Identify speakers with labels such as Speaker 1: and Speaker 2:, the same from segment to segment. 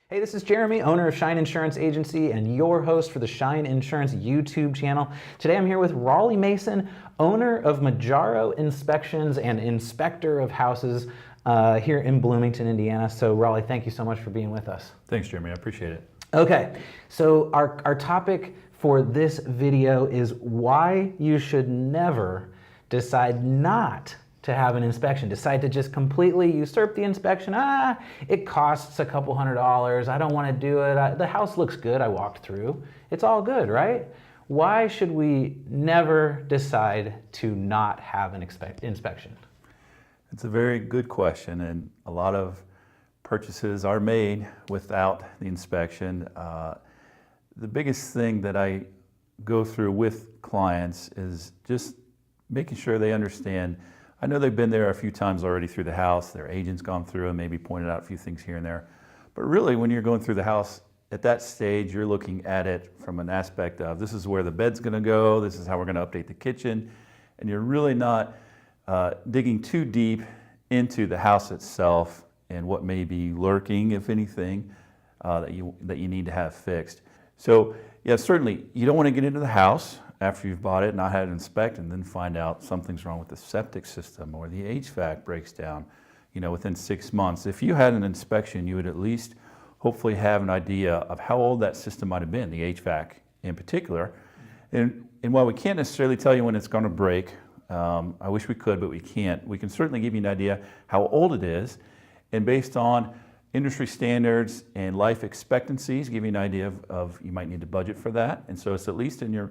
Speaker 1: Hey, this is Jeremy, owner of Shine Insurance Agency and your host for the Shine Insurance YouTube channel. Today I'm here with Rollie Mason, owner of Mejaro Inspections and inspector of houses here in Bloomington, Indiana. So Rollie, thank you so much for being with us.
Speaker 2: Thanks, Jeremy. I appreciate it.
Speaker 1: Okay, so our topic for this video is why you should never decide not to have an inspection. Decide to just completely usurp the inspection. It costs a couple $100. I don't want to do it. The house looks good. I walked through. It's all good, right? Why should we never decide to not have an inspection?
Speaker 2: It's a very good question, and a lot of purchases are made without the inspection. The biggest thing that I go through with clients is just making sure they understand. I know they've been there a few times already through the house, their agent's gone through and maybe pointed out a few things here and there. But really, when you're going through the house, at that stage, you're looking at it from an aspect of, this is where the bed's gonna go, this is how we're gonna update the kitchen, and you're really not digging too deep into the house itself and what may be lurking, if anything, that you need to have fixed. So, yeah, certainly, you don't wanna get into the house after you've bought it, not had it inspected, and then find out something's wrong with the septic system or the HVAC breaks down, within 6 months. If you had an inspection, you would at least hopefully have an idea of how old that system might have been, the HVAC in particular. And while we can't necessarily tell you when it's going to break, I wish we could, but we can't. We can certainly give you an idea how old it is, and based on industry standards and life expectancies, give you an idea of you might need to budget for that. And so it's at least in your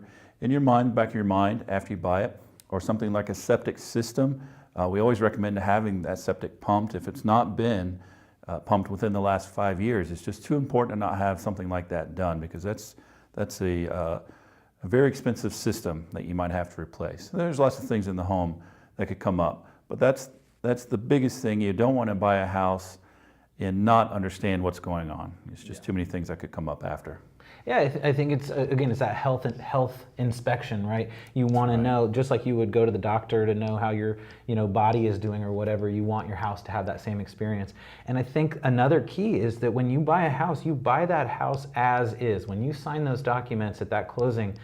Speaker 2: mind, back of your mind after you buy it, or something like a septic system. We always recommend having that septic pumped. If it's not been pumped within the last 5 years, it's just too important to not have something like that done, because that's a very expensive system that you might have to replace. There's lots of things in the home that could come up, but that's the biggest thing. You don't want to buy a house and not understand what's going on. It's just too many things that could come up after.
Speaker 1: Yeah, I think it's that health inspection, right? You want to know, just like you would go to the doctor to know how your body is doing or whatever. You want your house to have that same experience. And I think another key is that when you buy a house, you buy that house as is. When you sign those documents at that closing,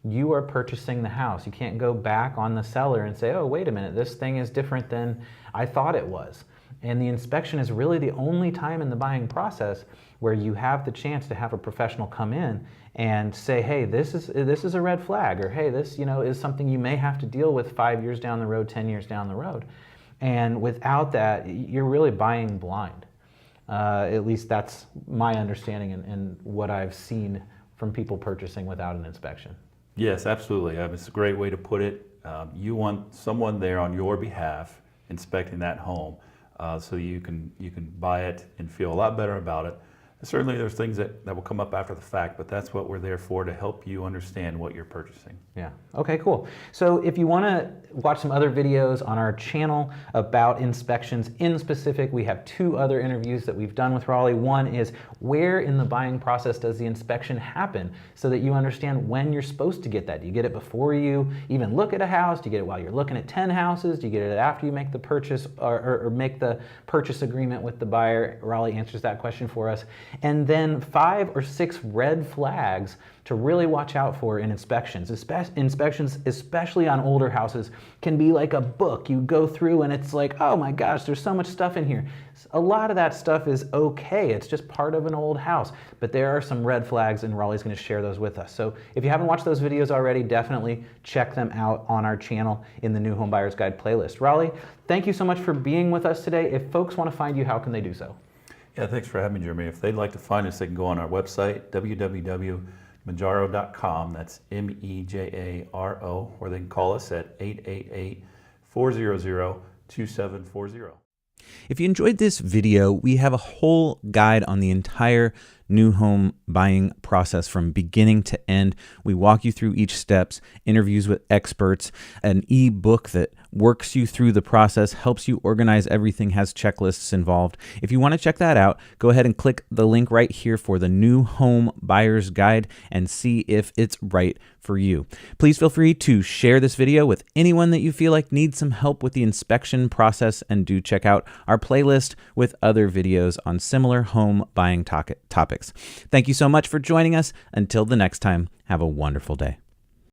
Speaker 1: you are purchasing the house. You can't go back on the seller and say, oh, wait a minute, this thing is different than I thought it was. And the inspection is really the only time in the buying process where you have the chance to have a professional come in and say, hey, this is a red flag, or hey, this is something you may have to deal with 5 years down the road, 10 years down the road. And without that, you're really buying blind. At least that's my understanding and what I've seen from people purchasing without an inspection.
Speaker 2: Yes, absolutely. It's a great way to put it. You want someone there on your behalf inspecting that home. So you can buy it and feel a lot better about it. And certainly there's things that will come up after the fact, but that's what we're there for, to help you understand what you're purchasing.
Speaker 1: Yeah, okay, cool. So if you want to watch some other videos on our channel about inspections in specific, we have 2 other interviews that we've done with Rollie. One is, where in the buying process does the inspection happen, so that you understand when you're supposed to get that. Do you get it before you even look at a house? Do you get it while you're looking at 10 houses? Do you get it after you make the purchase or make the purchase agreement with the buyer? Rollie answers that question for us. And then 5 or 6 red flags to really watch out for in inspections. Inspections, especially on older houses, can be like a book. You go through and it's like, oh my gosh, there's so much stuff in here. A lot of that stuff is okay. It's just part of an old house. But there are some red flags, and Rollie's going to share those with us. So if you haven't watched those videos already, definitely check them out on our channel in the New Home Buyer's Guide playlist. Rollie, thank you so much for being with us today. If folks want to find you, how can they do so?
Speaker 2: Yeah, thanks for having me, Jeremy. If they'd like to find us, they can go on our website, www.mejaro.com. That's MEJARO, or they can call us at 888-400-2740.
Speaker 3: If you enjoyed this video, we have a whole guide on the entire new home buying process from beginning to end. We walk you through each steps, interviews with experts, an e-book that works you through the process, helps you organize everything, has checklists involved. If you want to check that out, go ahead and click the link right here for the New Home Buyer's Guide and see if it's right for you. Please feel free to share this video with anyone that you feel like needs some help with the inspection process, and do check out our playlist with other videos on similar home buying topics. Thank you so much for joining us. Until the next time, have a wonderful day.